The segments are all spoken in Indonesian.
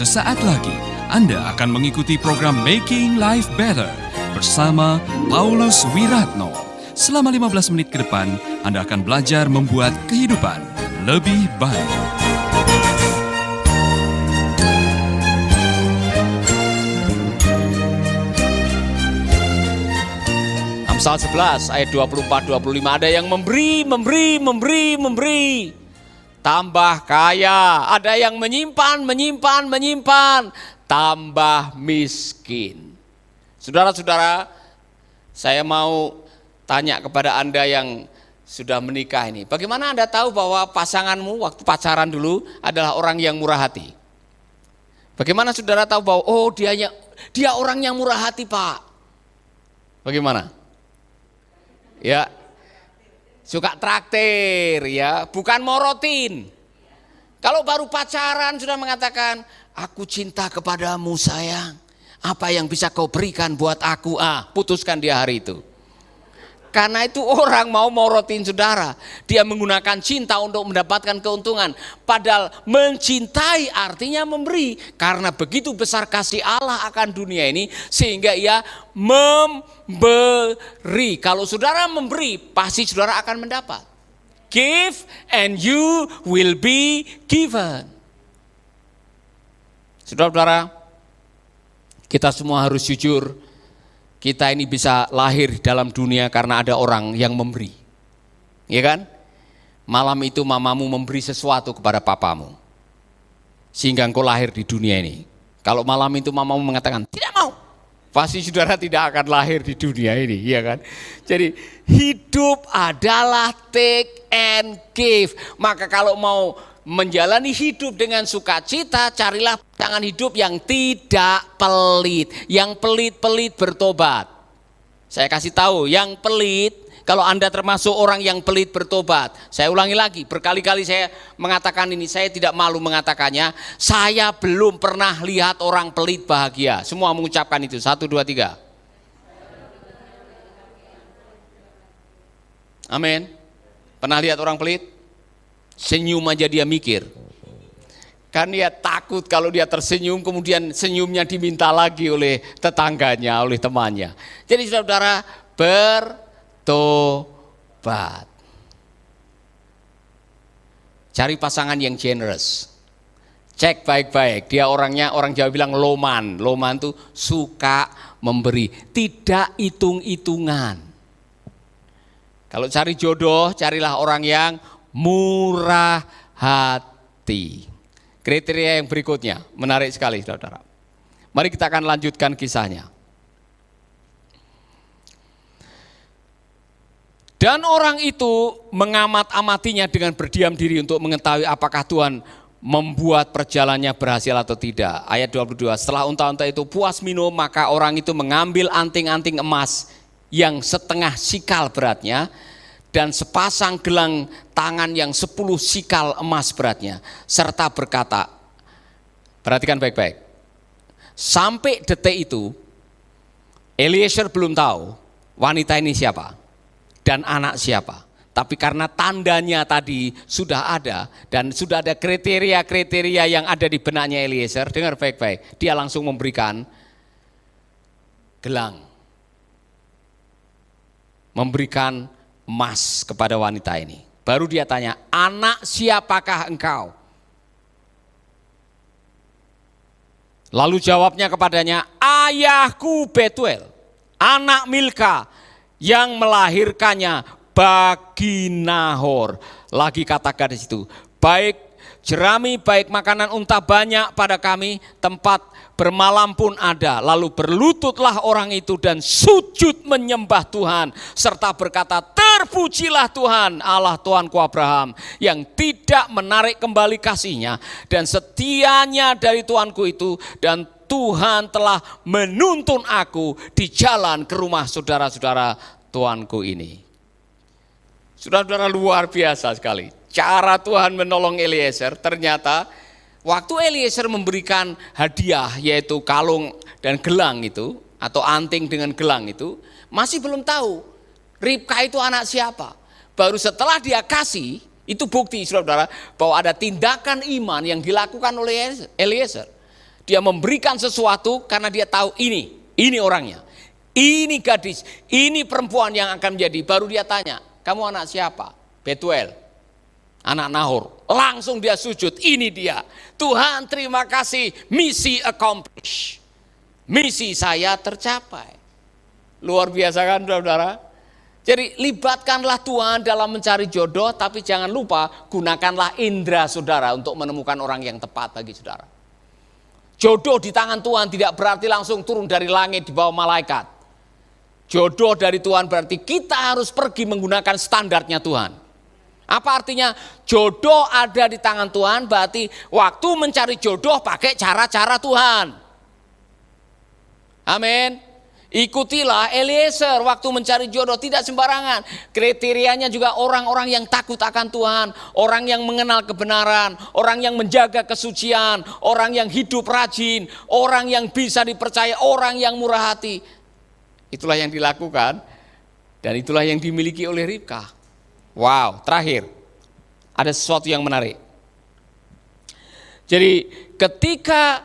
Sesaat lagi Anda akan mengikuti program Making Life Better bersama Paulus Wiratno. Selama 15 menit ke depan, Anda akan belajar membuat kehidupan lebih baik. Amsal 11 ayat 24-25, ada yang memberi, tambah kaya. Ada yang menyimpan, tambah miskin. Saudara-saudara, saya mau tanya kepada Anda yang sudah menikah ini. Bagaimana Anda tahu bahwa pasanganmu waktu pacaran dulu adalah orang yang murah hati? Bagaimana saudara tahu bahwa dia orang yang murah hati, Pak? Bagaimana? Ya, suka traktir ya, bukan morotin. Kalau baru pacaran sudah mengatakan, aku cinta kepadamu sayang, apa yang bisa kau berikan buat aku? Putuskan dia hari itu. Karena itu orang mau morotin saudara, dia menggunakan cinta untuk mendapatkan keuntungan. Padahal mencintai artinya memberi, karena begitu besar kasih Allah akan dunia ini sehingga ia memberi. Kalau saudara memberi, pasti saudara akan mendapat. Give and you will be given. Saudara-saudara, kita semua harus jujur. Kita ini bisa lahir dalam dunia karena ada orang yang memberi. Ya kan? Malam itu mamamu memberi sesuatu kepada papamu, sehingga engkau lahir di dunia ini. Kalau malam itu mamamu mengatakan, tidak mau, pasti saudara tidak akan lahir di dunia ini. Ya kan? Jadi hidup adalah take and give. Maka kalau mau menjalani hidup dengan sukacita, carilah pasangan hidup yang tidak pelit. Yang pelit-pelit bertobat. Saya kasih tahu, yang pelit, kalau Anda termasuk orang yang pelit bertobat. Saya ulangi lagi, berkali-kali saya mengatakan ini, saya tidak malu mengatakannya. Saya belum pernah lihat orang pelit bahagia. Semua mengucapkan itu, 1, 2, 3. Amin. Pernah lihat orang pelit? Senyum aja dia mikir. Kan dia takut kalau dia tersenyum kemudian senyumnya diminta lagi oleh tetangganya, oleh temannya. Jadi saudara, bertobat. Cari pasangan yang generous. Cek baik-baik, dia orangnya, orang Jawa bilang loman. Loman itu suka memberi, tidak hitung-hitungan. Kalau cari jodoh, carilah orang yang murah hati. Kriteria yang berikutnya menarik sekali saudara. Mari kita akan lanjutkan kisahnya. Dan orang itu mengamat-amatinya dengan berdiam diri untuk mengetahui apakah Tuhan membuat perjalanannya berhasil atau tidak. Ayat 22, setelah unta-unta itu puas minum, maka orang itu mengambil anting-anting emas yang setengah sikal beratnya, dan sepasang gelang tangan yang 10 sikal emas beratnya, serta berkata, perhatikan baik-baik, sampai detik itu Eliezer belum tahu wanita ini siapa dan anak siapa. Tapi karena tandanya tadi sudah ada dan sudah ada kriteria-kriteria yang ada di benaknya Eliezer, dengar baik-baik, dia langsung memberikan gelang, memberikan emas kepada wanita ini. Baru dia tanya, anak siapakah engkau? Lalu jawabnya kepadanya, ayahku Betuel, anak Milka yang melahirkannya bagi Nahor. Lagi katakan di situ, baik jerami, baik makanan unta banyak pada kami, tempat bermalam pun ada. Lalu berlututlah orang itu dan sujud menyembah Tuhan, serta berkata, terpujilah Tuhan Allah Tuanku Abraham, yang tidak menarik kembali kasihnya dan setianya dari Tuanku itu, dan Tuhan telah menuntun aku di jalan ke rumah saudara-saudara Tuanku ini. Saudara-saudara, luar biasa sekali cara Tuhan menolong Eliezer. Ternyata waktu Eliezer memberikan hadiah, yaitu kalung dan gelang itu, atau anting dengan gelang itu, masih belum tahu Ribka itu anak siapa. Baru setelah dia kasih, itu bukti saudara-saudara bahwa ada tindakan iman yang dilakukan oleh Eliezer. dia memberikan sesuatu karena dia tahu ini orangnya. Ini gadis, ini perempuan yang akan menjadi. Baru dia tanya, kamu anak siapa? Betuel, anak Nahor. Langsung dia sujud, ini dia. Tuhan terima kasih, misi accomplished. Misi saya tercapai. Luar biasa kan saudara? Jadi libatkanlah Tuhan dalam mencari jodoh, tapi jangan lupa gunakanlah indera saudara untuk menemukan orang yang tepat bagi saudara. Jodoh di tangan Tuhan tidak berarti langsung turun dari langit di bawah malaikat. Jodoh dari Tuhan berarti kita harus pergi menggunakan standarnya Tuhan. Apa artinya? Jodoh ada di tangan Tuhan berarti waktu mencari jodoh pakai cara-cara Tuhan. Amin. Ikutilah Eliezer waktu mencari jodoh, tidak sembarangan. Kriterianya juga orang-orang yang takut akan Tuhan, orang yang mengenal kebenaran, orang yang menjaga kesucian, orang yang hidup rajin, orang yang bisa dipercaya, orang yang murah hati. Itulah yang dilakukan dan itulah yang dimiliki oleh Ribka. Wow, terakhir ada sesuatu yang menarik. Jadi ketika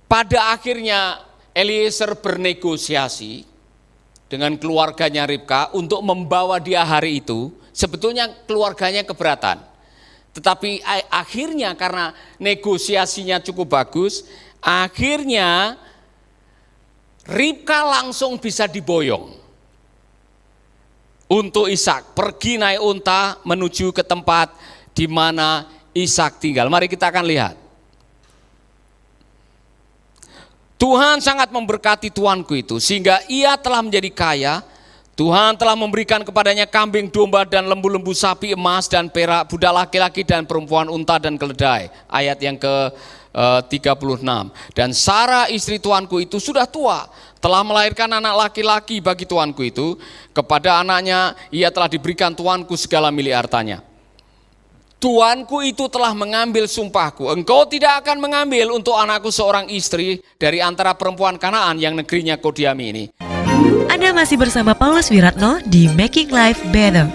pada akhirnya Eliezer bernegosiasi dengan keluarganya Ribka untuk membawa dia hari itu, sebetulnya keluarganya keberatan. Tetapi akhirnya karena negosiasinya cukup bagus, akhirnya Ribka langsung bisa diboyong untuk Ishak pergi naik unta menuju ke tempat di mana Ishak tinggal. Mari kita akan lihat. Tuhan sangat memberkati tuanku itu sehingga ia telah menjadi kaya. Tuhan telah memberikan kepadanya kambing, domba dan lembu-lembu sapi, emas dan perak, budak laki-laki dan perempuan, unta dan keledai. Ayat yang ke-36. Dan Sarah istri tuanku itu sudah tua, telah melahirkan anak laki-laki bagi tuanku itu. Kepada anaknya ia telah diberikan tuanku segala milik hartanya. Tuanku itu telah mengambil sumpahku, engkau tidak akan mengambil untuk anakku seorang istri dari antara perempuan Kanaan yang negerinya kau diami ini. Anda masih bersama Paulus Wiratno di Making Life Better.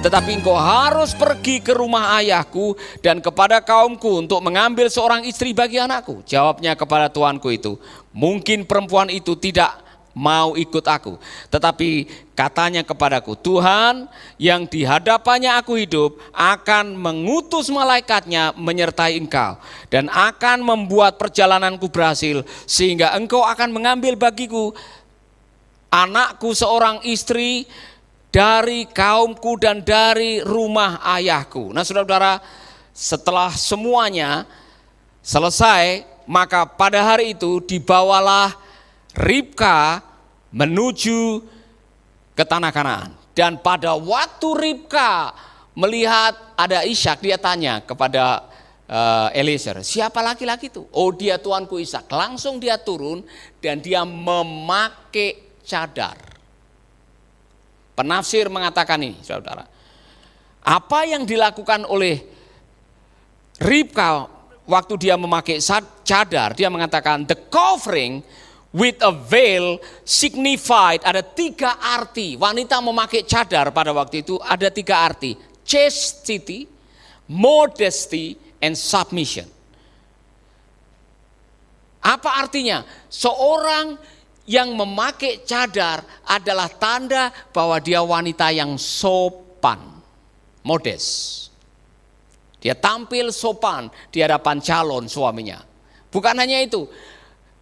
Tetapi engkau harus pergi ke rumah ayahku dan kepada kaumku untuk mengambil seorang istri bagi anakku. Jawabnya kepada tuanku itu, mungkin perempuan itu tidak mau ikut aku. Tetapi katanya kepadaku, Tuhan yang di hadapannya aku hidup akan mengutus malaikatnya menyertai engkau dan akan membuat perjalananku berhasil sehingga engkau akan mengambil bagiku anakku seorang istri dari kaumku dan dari rumah ayahku. Nah saudara-saudara, setelah semuanya selesai, maka pada hari itu dibawalah Ribka menuju ke tanah Kanaan. Dan pada waktu Ribka melihat ada Ishak, dia tanya kepada Eliezer, siapa laki-laki itu? Oh, dia tuanku Ishak. Langsung dia turun dan dia memakai cadar. Penafsir mengatakan ini, saudara. Apa yang dilakukan oleh Ribka waktu dia memakai cadar, dia mengatakan the covering with a veil signified, ada 3 arti. Wanita memakai cadar pada waktu itu ada 3 arti. Chastity, modesty, and submission. Apa artinya? Seorang yang memakai cadar adalah tanda bahwa dia wanita yang sopan, modest. Dia tampil sopan di hadapan calon suaminya. Bukan hanya itu,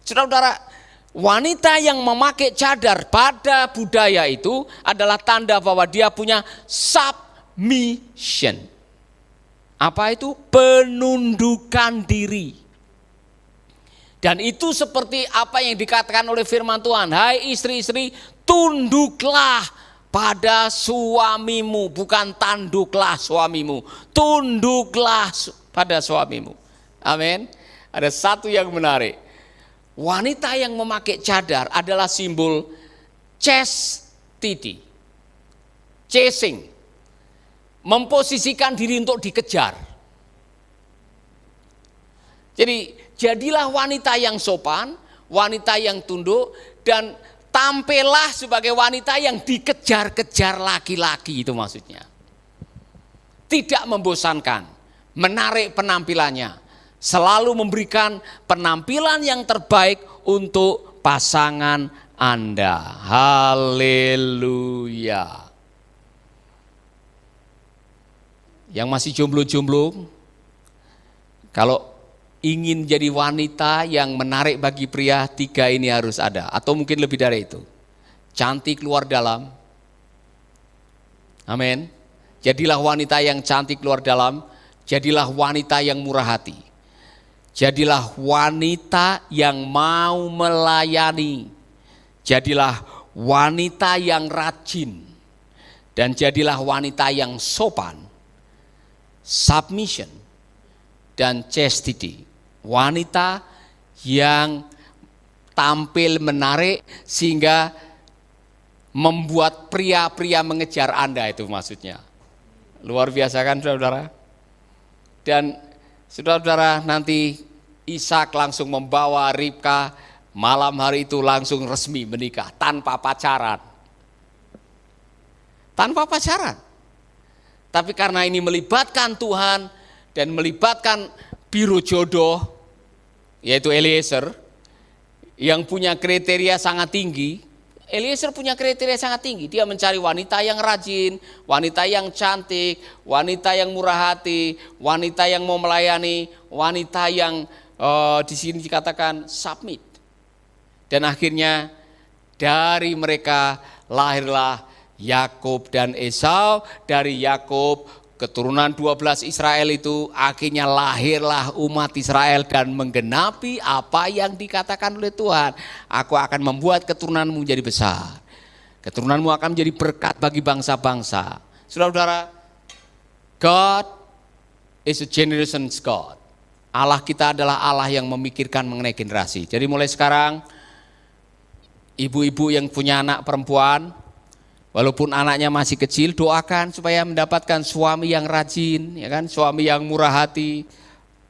saudara-saudara, wanita yang memakai cadar pada budaya itu adalah tanda bahwa dia punya submission. Apa itu? Penundukan diri. Dan itu seperti apa yang dikatakan oleh firman Tuhan. Hai istri-istri, tunduklah pada suamimu. Bukan tanduklah suamimu. Tunduklah pada suamimu. Amin. Ada satu yang menarik. Wanita yang memakai cadar adalah simbol chastity, chasing, memposisikan diri untuk dikejar. Jadi jadilah wanita yang sopan, wanita yang tunduk, dan tampillah sebagai wanita yang dikejar-kejar laki-laki, itu maksudnya. tidak membosankan, menarik penampilannya, selalu memberikan penampilan yang terbaik untuk pasangan Anda. Haleluya. Yang masih jomblo-jomblo, kalau ingin jadi wanita yang menarik bagi pria, 3 ini harus ada, atau mungkin lebih dari itu. Cantik luar dalam. Amin. Jadilah wanita yang cantik luar dalam, jadilah wanita yang murah hati. Jadilah wanita yang mau melayani. Jadilah wanita yang rajin. Dan jadilah wanita yang sopan. Submission dan chastity. Wanita yang tampil menarik sehingga membuat pria-pria mengejar Anda, itu maksudnya. Luar biasa kan saudara? Dan saudara-saudara, nanti Ishak langsung membawa Ribka, malam hari itu langsung resmi menikah tanpa pacaran. Tanpa pacaran. Tapi karena ini melibatkan Tuhan dan melibatkan biro jodoh, yaitu Eliezer, yang punya kriteria sangat tinggi. Eliezer punya kriteria sangat tinggi. Dia mencari wanita yang rajin, wanita yang cantik, wanita yang murah hati, wanita yang mau melayani, wanita yang di sini dikatakan submit. Dan akhirnya dari mereka lahirlah Yakub dan Esau. Dari Yakub, keturunan 12 Israel itu, akhirnya lahirlah umat Israel dan menggenapi apa yang dikatakan oleh Tuhan. Aku akan membuat keturunanmu menjadi besar. Keturunanmu akan menjadi berkat bagi bangsa-bangsa. Saudara-saudara, God is a generations God. Allah kita adalah Allah yang memikirkan mengenai generasi. Jadi mulai sekarang, ibu-ibu yang punya anak perempuan, walaupun anaknya masih kecil, doakan supaya mendapatkan suami yang rajin, ya kan? Suami yang murah hati,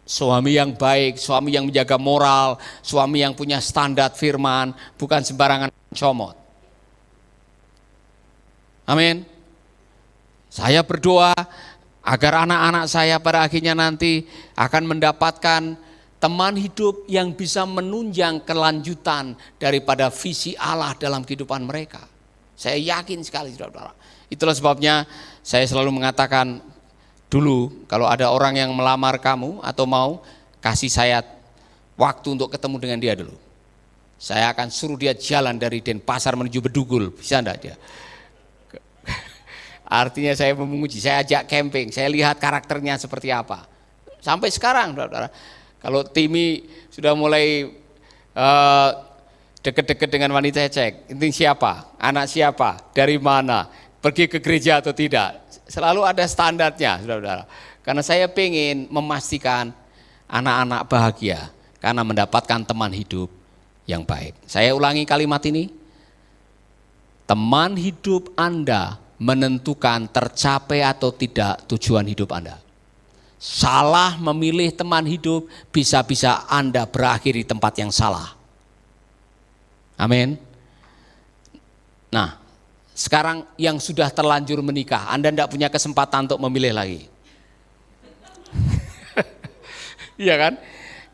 suami yang baik, suami yang menjaga moral, suami yang punya standar firman, bukan sembarangan comot. Amin. Saya berdoa agar anak-anak saya pada akhirnya nanti akan mendapatkan teman hidup yang bisa menunjang kelanjutan daripada visi Allah dalam kehidupan mereka. Saya yakin sekali saudara-saudara. Itulah sebabnya saya selalu mengatakan dulu, kalau ada orang yang melamar kamu atau mau, kasih saya waktu untuk ketemu dengan dia dulu. Saya akan suruh dia jalan dari Denpasar menuju Bedugul, bisa enggak dia? Artinya saya menguji, saya ajak camping, saya lihat karakternya seperti apa. Sampai sekarang saudara-saudara, kalau Timi sudah mulai deket-deket dengan wanita, saya cek, ini siapa, anak siapa, dari mana, pergi ke gereja atau tidak. Selalu ada standarnya saudara-saudara. Karena saya pengen memastikan anak-anak bahagia karena mendapatkan teman hidup yang baik. Saya ulangi kalimat ini, teman hidup Anda menentukan tercapai atau tidak tujuan hidup Anda. Salah memilih teman hidup, bisa-bisa Anda berakhir di tempat yang salah. Amin. Nah, sekarang yang sudah terlanjur menikah, Anda tidak punya kesempatan untuk memilih lagi. Iya kan?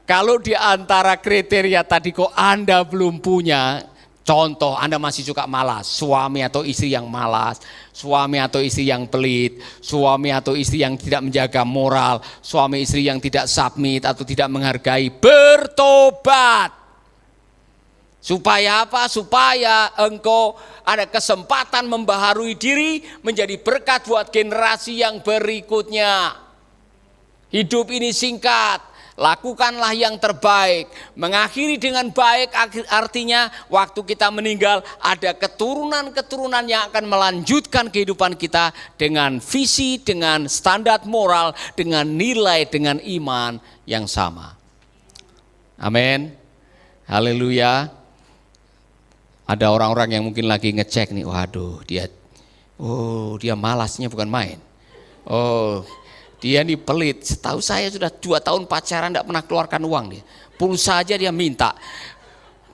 Kalau di antara kriteria tadi kok Anda belum punya, contoh Anda masih suka malas, suami atau istri yang malas, suami atau istri yang pelit, suami atau istri yang tidak menjaga moral, suami istri yang tidak submit atau tidak menghargai, bertobat. Supaya apa? Supaya engkau ada kesempatan membaharui diri, menjadi berkat buat generasi yang berikutnya. Hidup ini singkat, lakukanlah yang terbaik. Mengakhiri dengan baik artinya waktu kita meninggal ada keturunan-keturunan yang akan melanjutkan kehidupan kita dengan visi, dengan standar moral, dengan nilai, dengan iman yang sama. Amin. Haleluya. Ada orang-orang yang mungkin lagi ngecek nih, waduh dia malasnya bukan main. Oh, dia nih pelit. Setahu saya sudah 2 tahun pacaran tidak pernah keluarkan uang dia. Pulsa aja dia minta.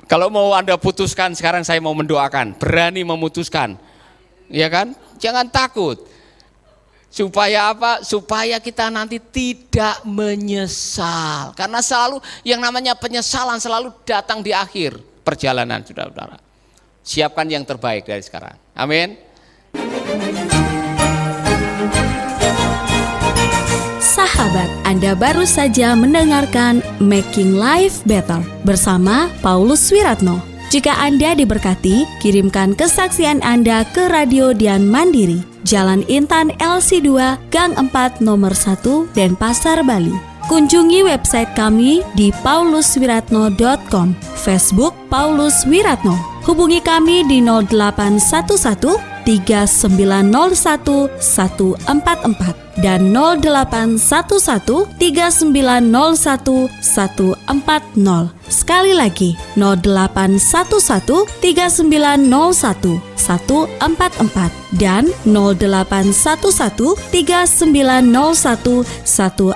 Kalau mau Anda putuskan sekarang, saya mau mendoakan, berani memutuskan. Ya kan? Jangan takut. Supaya apa? Supaya kita nanti tidak menyesal. Karena selalu yang namanya penyesalan selalu datang di akhir perjalanan, saudara-saudara. Siapkan yang terbaik dari sekarang. Amin. Sahabat, Anda baru saja mendengarkan Making Life Better bersama Paulus Wiratno. Jika Anda diberkati, kirimkan kesaksian Anda ke Radio Dian Mandiri, Jalan Intan LC2, Gang 4 Nomor 1, Denpasar, Bali. Kunjungi website kami di pauluswiratno.com, Facebook Paulus Wiratno. Hubungi kami di 0811 3901 144 dan 0811 3901 140. Sekali lagi 0811 3901 144 dan 0811 3901 140.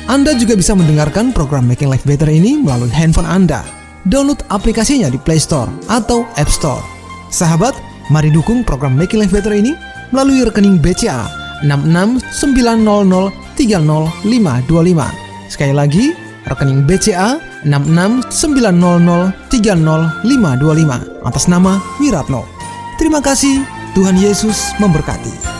Anda juga bisa mendengarkan program Making Life Better ini melalui handphone Anda. Download aplikasinya di Play Store atau App Store. Sahabat, mari dukung program Making Life Better ini melalui rekening BCA 6690300525. Sekali lagi, rekening BCA 6690300525 atas nama Wiratno. Terima kasih, Tuhan Yesus memberkati.